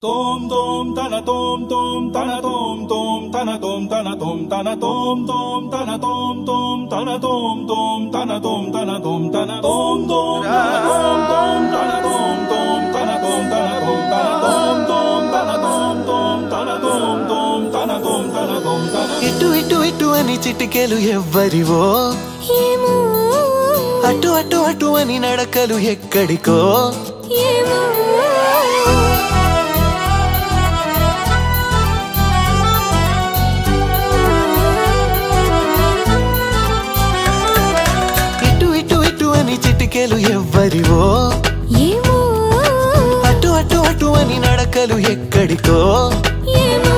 Tom tom tana tom tom tana tom tom tana tom tana tom tana tom tom tana tom tom tana tom tom tana tom tana tom tana tom tom tana tom tom tana tom tom tana tom tana tom tom tana tom tana tom tana ఇటు ఇటు ఇటు అని చిటికెలు ఎవ్వరివో ఏమో అటు అటు అటు అని నడకలు ఎక్కడికో ఏమో ఇటు ఇటు ఇటు అని చిటికెలు ఎవ్వరివో ఏమో అటు అటు అటు అని నడకలు ఎక్కడికో ఏమో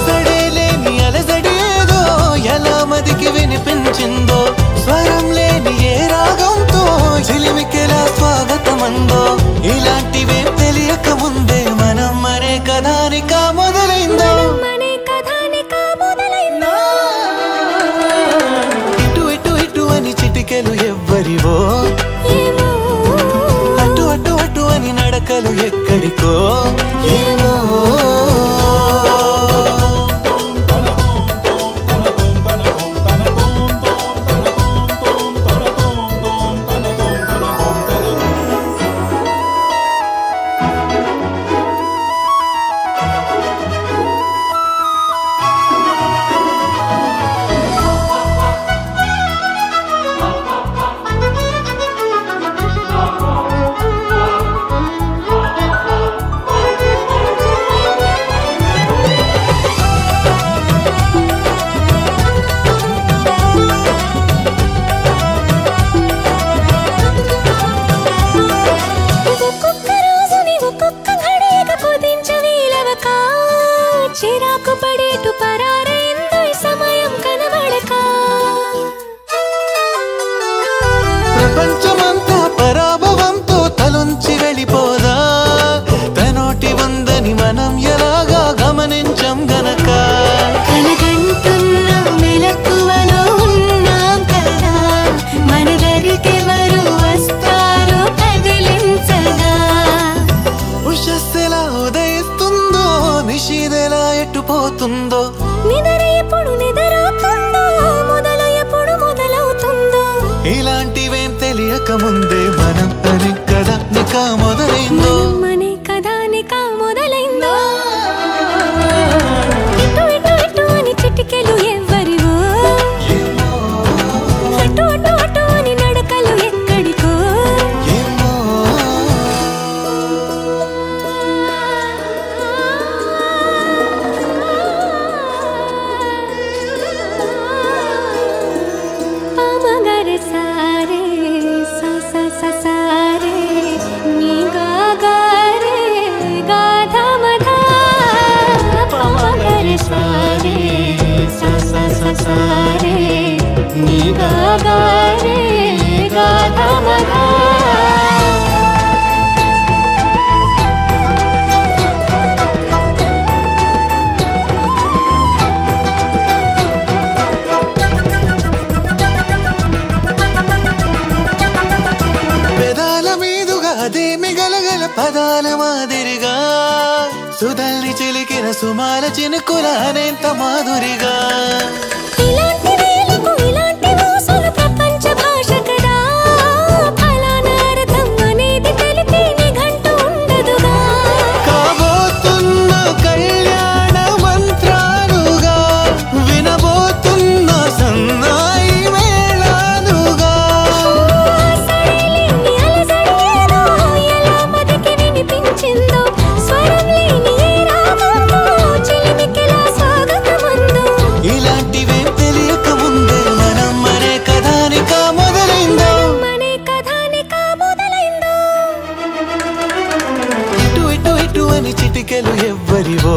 సడేలేని అలజడేదో ఎలా మదికి వినిపించిందో స్వరం లేని ఏ రాగంతో చిలిమికెలా స్వాగతమందో ఇలాంటివే తెలియక ముందే మనం మరే కథానిక మొదలైందో ఇటు ఇటు ఇటు అని చిటికెలు ఎవ్వరివో ఏమో అటు అటు అటు అని నడకలు ఎక్కడికో ఏమో చిరాకు పడేటు పరారైందో ఈ సమయం కనబడక ప్రపంచమంతా పరాభవంతో తలొంచి వెళ్ళిపోదా తనోటి ఉందని మనం ఎలాగా గమనించం గనక కలగంటున్న మెలకువలో ఉన్నాం కదా మన దరికెవరు వస్తారో కదిలించగా ఉషస్సెలా ఉదయిస్తుందో నిషిదెలా ఎట్టుపోతుందో నిద్ర ఎప్పుడు నిద్రవుతుందో మొదలు ఎప్పుడు మొదలవుతుందో ఇలాంటివేం తెలియక ముందే మనం అని కదా నిక మొదలైందో మనే కథానిక మొదలైందో ఇటు ఇటు ఇటు అని చిటికెలు ఎవ్వరివో అటు అటు అటు అని నడకలు ఎక్కడికో ఏమో పామగరి సారే సా సా సా సారే నీ గా గా రే గా ధ మ ధ పామగరి సారే సా సా సా సారే నీ గా గా రే గా ధ మ ధ పెదాల మీదుగా అదేమి గలగల పదాల మాదిరిగా సుధల్ని చిలికిన సుమాల చినుకుల అనేంత మాధురిగా ఇలాంటి వేలకు ఇలాంటి మోసలు ప్రపంచ భాష కదా ఫలానా అర్థం అనేది తెలిపే నిఘంటు ఉండదుగా కాబోతున్న కళ్యాణ మంత్రాలుగా వినబోతున్న సన్నాయి మేళాలుగా సడలేని అలజడేదో ఎలా మదికి వినిపించిందో స్వరం లేని ఏ రాగంతో చిలిమికెలా స్వాగతమందో ఇలాంటివేం తెలియక ముందే మనం మరే కథానిక మొదలైందో మనే కథానిక మొదలైందో ఇటు ఇటు ఇటు అని చిటికెలు ఎవ్వరివో